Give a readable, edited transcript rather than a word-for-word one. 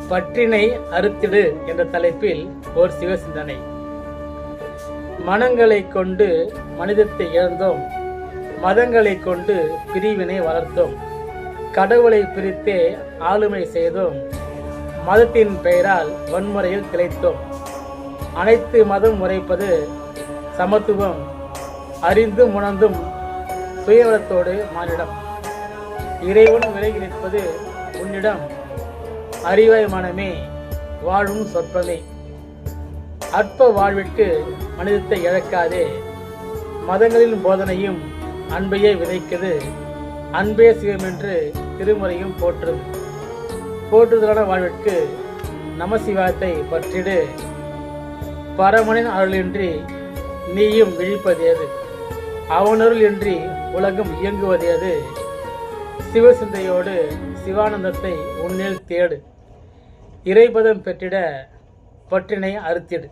பற்றினை அறுத்திடு என்ற தலைப்பில் ஓர் சிவசிந்தனை. மனங்களை கொண்டு மனிதத்தை இழந்தோம், மதங்களை கொண்டு பிரிவினை வளர்த்தோம், கடவுளை பிரித்தே ஆளுமை செய்தோம், மதத்தின் பெயரால் வன்முறையில் திளைத்தோம். அனைத்து மதம் உரைப்பது சமத்துவம், அறிந்தும் உணர்ந்தும் சுயநலத்தோடு மானிடம். இறைவன் விலகி நிற்பது உன்னிடம், அறிவாய் மனமே வாழும் சொற்பமே. அற்ப வாழ்விற்கு மனிதத்தை இழக்காதே, மதங்களின் போதனையும் அன்பையே விதைக்குது. அன்பே சிவம் என்று திருமுறையும் போற்றுது. போற்றுதலான வாழ்விற்கு நமசிவாயத்தை பற்றிடு. பரமனின் அருளின்றி நீயும் விழிப்பதேது, அவனருள் இன்றி உலகம் இயங்குவதேது. சிவசிந்தையோடு சிவானந்தத்தை உன்னில் தேடு. இறைபதம் பெற்றிட பற்றினை அறுத்திடு.